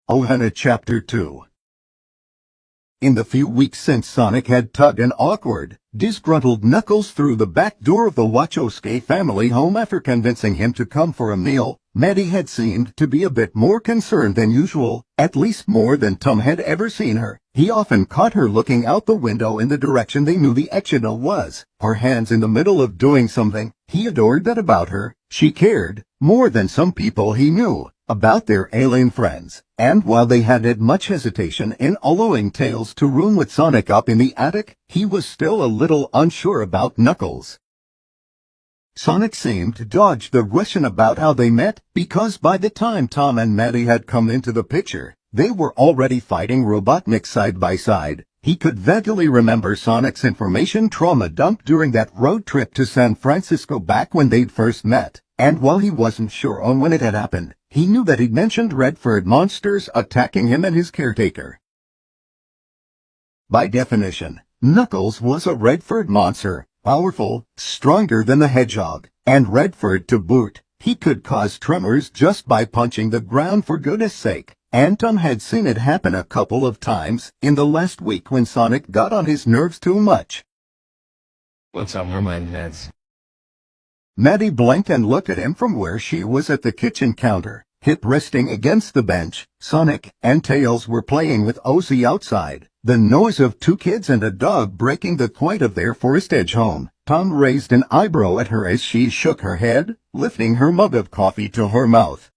Ohana Chapter 2. In the few weeks since Sonic had tugged an awkward, disgruntled Knuckles through the back door of the Wachowski family home after convincing him to come for a meal, Maddie had seemed to be a bit more concerned than usual, at least more than Tom had ever seen her. He often caught her looking out the window in the direction they knew the exit was, her hands in the middle of doing something. He adored that about her. She cared, more than some people he knew, about their alien friends, and while they had much hesitation in allowing Tails to room with Sonic up in the attic, he was still a little unsure about Knuckles. Sonic seemed to dodge the question about how they met, because by the time Tom and Maddie had come into the picture, they were already fighting Robotnik side by side. He could vaguely remember Sonic's information trauma dump during that road trip to San Francisco back when they'd first met, and while he wasn't sure on when it had happened, he knew that he'd mentioned Redford monsters attacking him and his caretaker. By definition, Knuckles was a Redford monster, powerful, stronger than the Hedgehog, and Redford to boot. He could cause tremors just by punching the ground for goodness sake, and Tom had seen it happen a couple of times in the last week when Sonic got on his nerves too much. What's on your mind, Neds? Maddie blinked and looked at him from where she was at the kitchen counter, hip resting against the bench. Sonic and Tails were playing with Ozzy outside, the noise of two kids and a dog breaking the quiet of their Forest Edge home. Tom raised an eyebrow at her as she shook her head, lifting her mug of coffee to her mouth.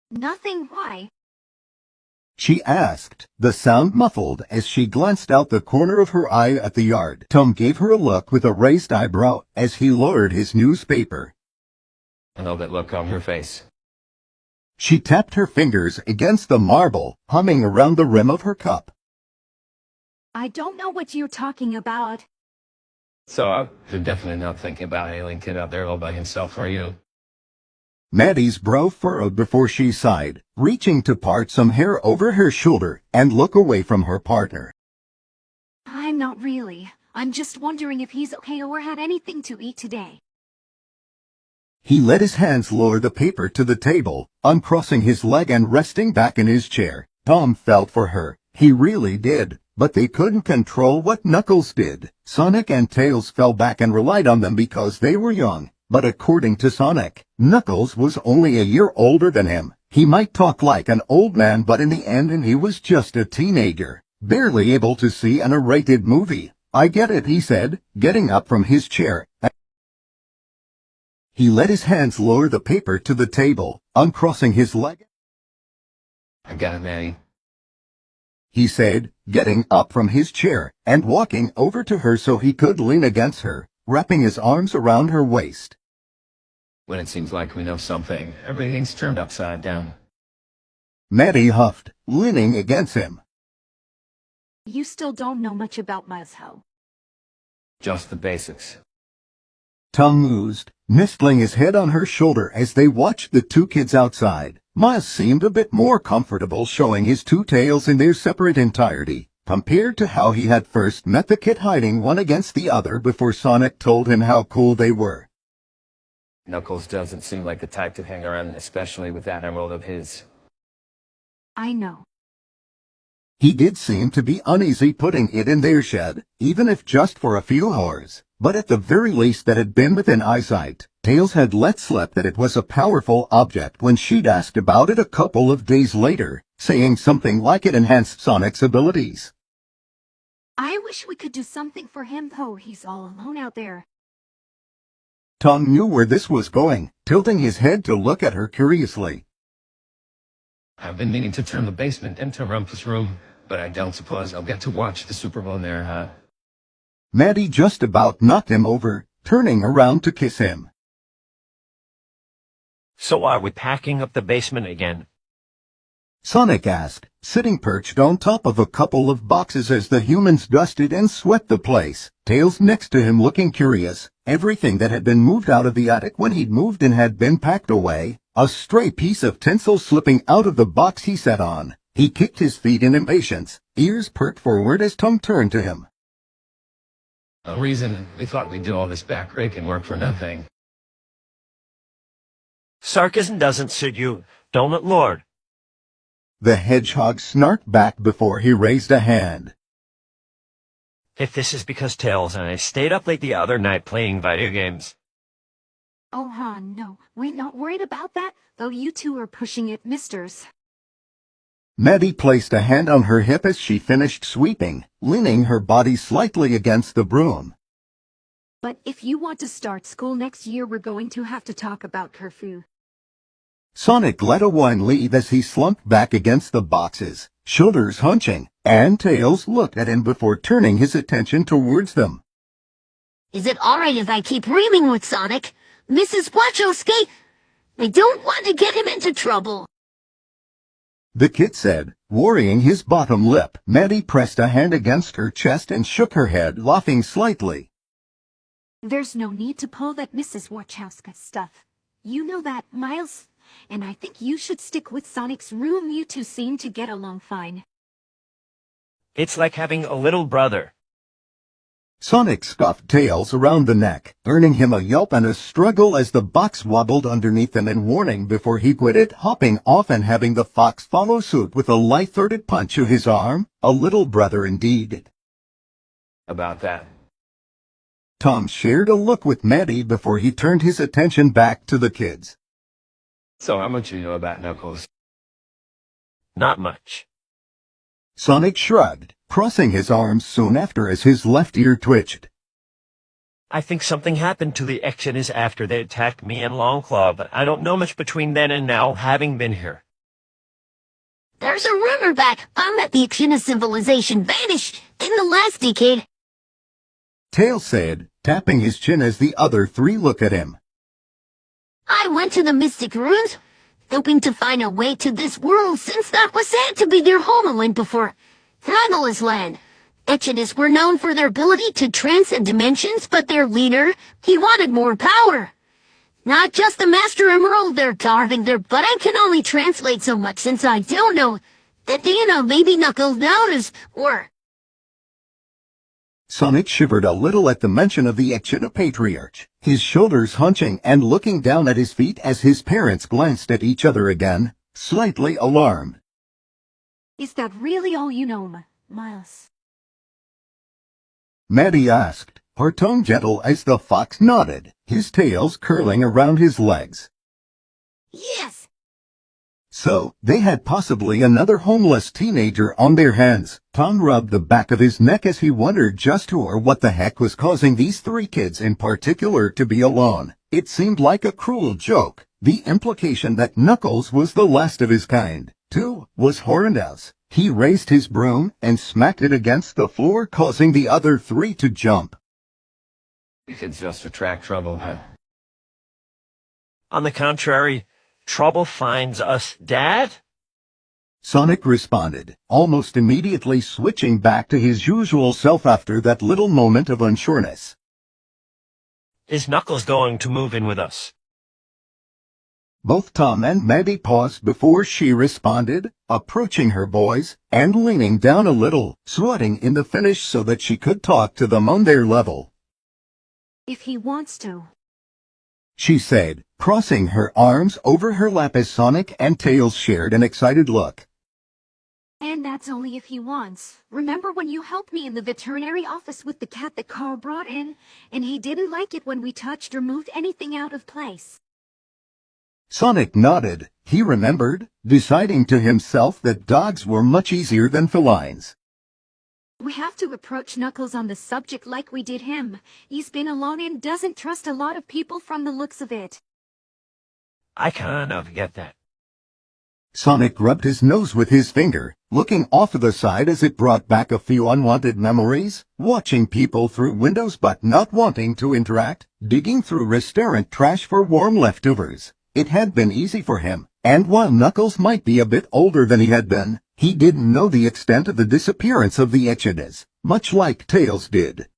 Nothing, why? She asked, the sound muffled as she glanced out the corner of her eye at the yard. Tom gave her a look with a raised eyebrow as he lowered his newspaper. I know that look on your face. She tapped her fingers against the marble, humming around the rim of her cup. I don't know what you're talking about. So, you're definitely not thinking about alien kid out there all by himself, are you? Maddie's brow furrowed before she sighed, reaching to part some hair over her shoulder and look away from her partner. I'm not really. I'm just wondering if he's okay or had anything to eat today. He let his hands lower the paper to the table, uncrossing his leg and resting back in his chair. Tom felt for her. He really did, but they couldn't control what Knuckles did. Sonic and Tails fell back and relied on them because they were young. But according to Sonic, Knuckles was only a year older than him. He might talk like an old man, but in the end he was just a teenager, barely able to see an R-rated movie. I get it, he said, getting up from his chair. He let his hands lower the paper to the table, uncrossing his leg. I got it, Maddie. He said, getting up from his chair and walking over to her so he could lean against her, wrapping his arms around her waist. When it seems like we know something, everything's turned upside down. Maddie huffed, leaning against him. You still don't know much about Mazho. Just the basics. Tom mused, nestling his head on her shoulder as they watched the two kids outside. Miles seemed a bit more comfortable showing his two tails in their separate entirety, compared to how he had first met the kid hiding one against the other before Sonic told him how cool they were. Knuckles doesn't seem like the type to hang around, especially with that emerald of his. I know. He did seem to be uneasy putting it in their shed, even if just for a few hours, but at the very least that had been within eyesight. Tails had let slip that it was a powerful object when she'd asked about it a couple of days later, saying something like it enhanced Sonic's abilities. I wish we could do something for him though, he's all alone out there. Tom knew where this was going, tilting his head to look at her curiously. I've been meaning to turn the basement into Rumpus' room, but I don't suppose I'll get to watch the Super Bowl in there, huh? Maddie just about knocked him over, turning around to kiss him. So are we packing up the basement again? Sonic asked, sitting perched on top of a couple of boxes as the humans dusted and swept the place. Tails next to him looking curious. Everything that had been moved out of the attic when he'd moved in had been packed away, a stray piece of tinsel slipping out of the box he sat on. He kicked his feet in impatience, ears perked forward as Tom turned to him. A reason we thought we'd do all this back-raking work for nothing. Sarcasm doesn't suit you, don't it, Lord? The hedgehog snarked back before he raised a hand. If this is because Tails and I stayed up late the other night playing video games. Oh, hon, no. We're not worried about that, though you two are pushing it, misters. Maddie placed a hand on her hip as she finished sweeping, leaning her body slightly against the broom. But if you want to start school next year, we're going to have to talk about curfew. Sonic let a whine leave as he slumped back against the boxes, shoulders hunching, and Tails looked at him before turning his attention towards them. Is it alright if I keep reaming with Sonic? Mrs. Wachowski? I don't want to get him into trouble. The kid said, worrying his bottom lip. Maddie pressed a hand against her chest and shook her head, laughing slightly. There's no need to pull that Mrs. Wachowska stuff. You know that, Miles? And I think you should stick with Sonic's room. You two seem to get along fine. It's like having a little brother. Sonic scuffed Tails around the neck, earning him a yelp and a struggle as the box wobbled underneath him in warning before he quit it, hopping off and having the fox follow suit with a light-throated punch to his arm. A little brother indeed. About that. Tom shared a look with Maddie before he turned his attention back to the kids. So how much do you know about Knuckles? Not much. Sonic shrugged, crossing his arms soon after as his left ear twitched. I think something happened to the Exodus after they attacked me and Longclaw, but I don't know much between then and now, having been here. There's a rumor back on that the Exina civilization vanished in the last decade. Tails said, tapping his chin as the other three looked at him. I went to the Mystic Ruins, hoping to find a way to this world since that was said to be their homeland before Timeless Land. Exodus were known for their ability to transcend dimensions, but their leader, he wanted more power. Not just the Master Emerald they're carving there, but I can only translate so much since I don't know that maybe Knuckles knows, or... Sonic shivered a little at the mention of the Echidna Patriarch, his shoulders hunching and looking down at his feet as his parents glanced at each other again, slightly alarmed. Is that really all you know, Miles? Maddie asked, her tone gentle as the fox nodded, his tails curling around his legs. Yes. So, they had possibly another homeless teenager on their hands. Tom rubbed the back of his neck as he wondered just who or what the heck was causing these three kids in particular to be alone. It seemed like a cruel joke. The implication that Knuckles was the last of his kind, too, was horrendous. He raised his broom and smacked it against the floor, causing the other three to jump. It's just attract trouble, huh? On the contrary, trouble finds us, Dad? Sonic responded, almost immediately switching back to his usual self after that little moment of unsureness. Is Knuckles going to move in with us? Both Tom and Maddie paused before she responded, approaching her boys and leaning down a little, sweating in the finish so that she could talk to them on their level. If he wants to. She said, crossing her arms over her lap as Sonic and Tails shared an excited look. And that's only if he wants. Remember when you helped me in the veterinary office with the cat that Carl brought in, and he didn't like it when we touched or moved anything out of place? Sonic nodded. He remembered, deciding to himself that dogs were much easier than felines. We have to approach Knuckles on the subject like we did him. He's been alone and doesn't trust a lot of people from the looks of it. I kind of get that. Sonic rubbed his nose with his finger, looking off to the side as it brought back a few unwanted memories, watching people through windows but not wanting to interact, digging through restaurant trash for warm leftovers. It had been easy for him, and while Knuckles might be a bit older than he had been, he didn't know the extent of the disappearance of the Echidnas, much like Tails did.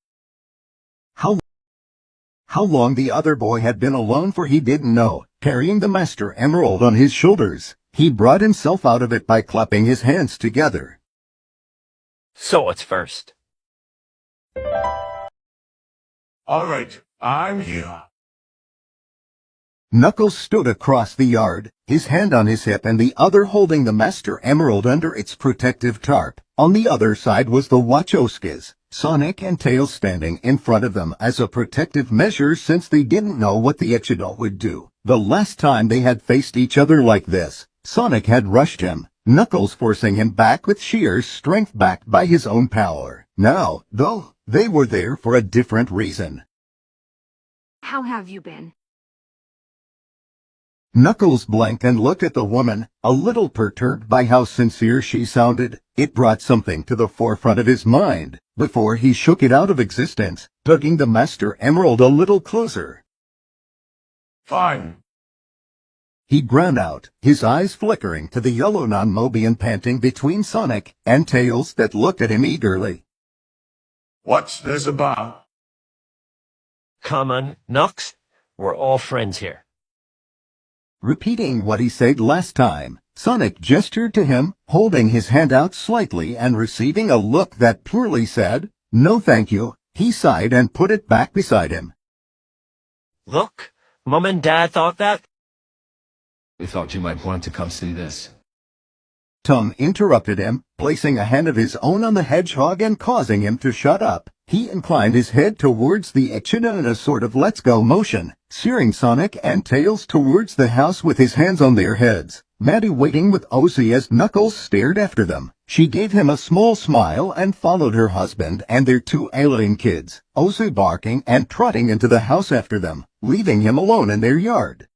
How long the other boy had been alone for he didn't know, carrying the Master Emerald on his shoulders. He brought himself out of it by clapping his hands together. So it's first. All right, I'm here. Knuckles stood across the yard, his hand on his hip and the other holding the Master Emerald under its protective tarp. On the other side was the Wachowskis, Sonic and Tails standing in front of them as a protective measure since they didn't know what the Echidna would do. The last time they had faced each other like this, Sonic had rushed him, Knuckles forcing him back with sheer strength backed by his own power. Now, though, they were there for a different reason. How have you been? Knuckles blinked and looked at the woman, a little perturbed by how sincere she sounded. It brought something to the forefront of his mind, before he shook it out of existence, tugging the Master Emerald a little closer. Fine. He ground out, his eyes flickering to the yellow non-Mobian panting between Sonic and Tails that looked at him eagerly. What's this about? Come on, Nux. We're all friends here. Repeating what he said last time, Sonic gestured to him, holding his hand out slightly and receiving a look that purely said, "No thank you." He sighed and put it back beside him. Look, Mom and Dad thought that. We thought you might want to come see this. Tom interrupted him, placing a hand of his own on the hedgehog and causing him to shut up. He inclined his head towards the Echidna in a sort of let's-go motion, steering Sonic and Tails towards the house with his hands on their heads. Maddie waiting with Ozzy as Knuckles stared after them. She gave him a small smile and followed her husband and their two alien kids, Ozzy barking and trotting into the house after them, leaving him alone in their yard.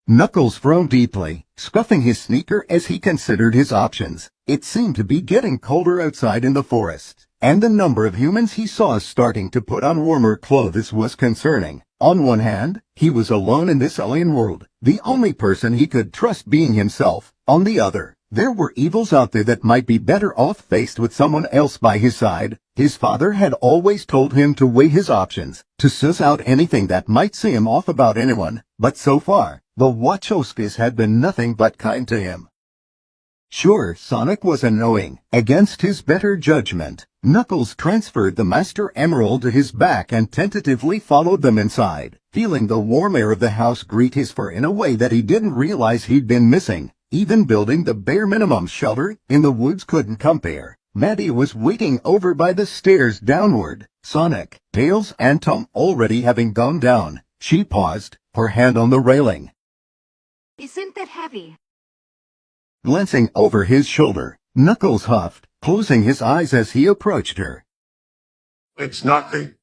Knuckles frowned deeply, scuffing his sneaker as he considered his options. It seemed to be getting colder outside in the forest, and the number of humans he saw starting to put on warmer clothes was concerning. On one hand, he was alone in this alien world, the only person he could trust being himself. On the other, there were evils out there that might be better off faced with someone else by his side. His father had always told him to weigh his options, to suss out anything that might seem off about anyone, but so far, the Wachowskis had been nothing but kind to him. Sure, Sonic was annoying. Against his better judgment, Knuckles transferred the Master Emerald to his back and tentatively followed them inside, feeling the warm air of the house greet his fur in a way that he didn't realize he'd been missing. Even building the bare minimum shelter in the woods couldn't compare. Maddie was waiting over by the stairs downward, Sonic, Tails, and Tom already having gone down. She paused, her hand on the railing. Isn't that heavy? Glancing over his shoulder, Knuckles huffed, closing his eyes as he approached her. It's nothing.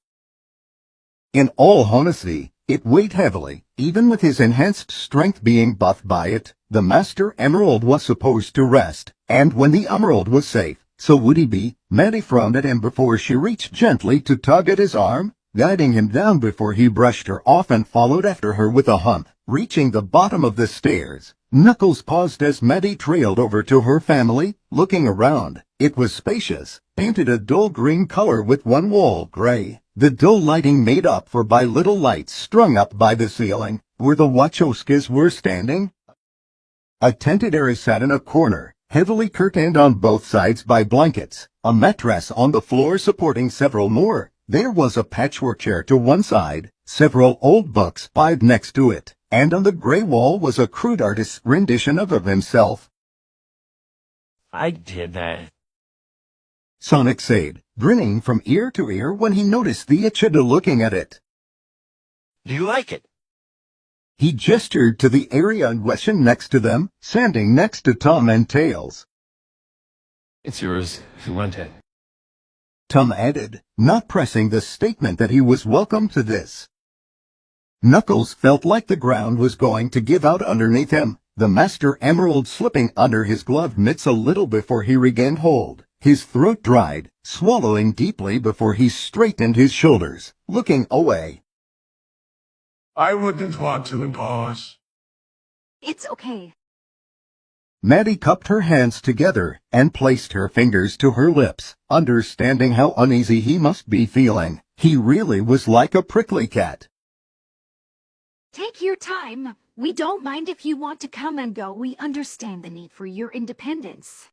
In all honesty, it weighed heavily, even with his enhanced strength being buffed by it. The Master Emerald was supposed to rest, and when the emerald was safe, so would he be. Maddie frowned at him before she reached gently to tug at his arm, guiding him down before he brushed her off and followed after her with a hump. Reaching the bottom of the stairs, Knuckles paused as Maddie trailed over to her family, looking around. It was spacious, painted a dull green color with one wall gray, the dull lighting made up for by little lights strung up by the ceiling, where the Wachowskis were standing. A tented area sat in a corner, heavily curtained on both sides by blankets, a mattress on the floor supporting several more. There was a patchwork chair to one side, several old books piled next to it, and on the gray wall was a crude artist's rendition of himself. I did that. Sonic said, grinning from ear to ear when he noticed the Echidna looking at it. Do you like it? He gestured to the area in question next to them, standing next to Tom and Tails. It's yours if you want it. Tom added, not pressing the statement that he was welcome to this. Knuckles felt like the ground was going to give out underneath him, the Master Emerald slipping under his gloved mitts a little before he regained hold. His throat dried, swallowing deeply before he straightened his shoulders, looking away. I wouldn't want to impose. It's okay. Maddie cupped her hands together and placed her fingers to her lips, understanding how uneasy he must be feeling. He really was like a prickly cat. Take your time. We don't mind if you want to come and go. We understand the need for your independence.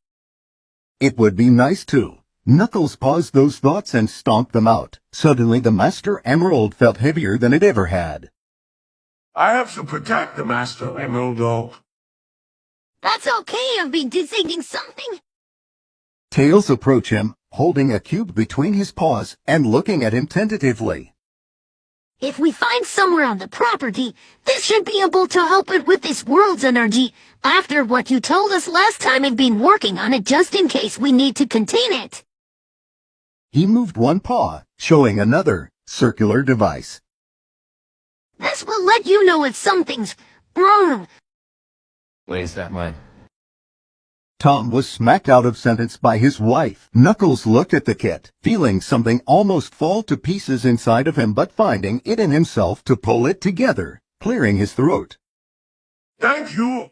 It would be nice too. Knuckles paused those thoughts and stomped them out. Suddenly the Master Emerald felt heavier than it ever had. I have to protect the Master Emerald though. That's okay, I've been designing something. Tails approached him, holding a cube between his paws and looking at him tentatively. If we find somewhere on the property, this should be able to help it with this world's energy. After what you told us last time, I've been working on it just in case we need to contain it. He moved one paw, showing another circular device. This will let you know if something's wrong. Wait, is that mine? Tom was smacked out of sentence by his wife. Knuckles looked at the kit, feeling something almost fall to pieces inside of him but finding it in himself to pull it together, clearing his throat. Thank you.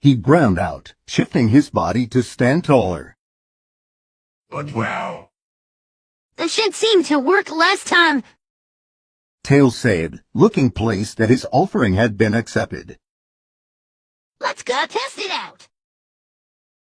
He ground out, shifting his body to stand taller. But well, This should seem to work last time. Tails said, looking pleased that his offering had been accepted. Let's go test it out.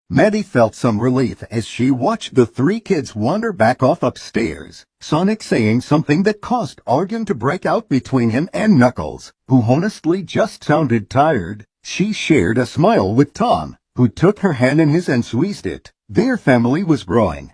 Maddie felt some relief as she watched the three kids wander back off upstairs, Sonic saying something that caused arguing to break out between him and Knuckles, who honestly just sounded tired. She shared a smile with Tom, who took her hand in his and squeezed it. Their family was growing,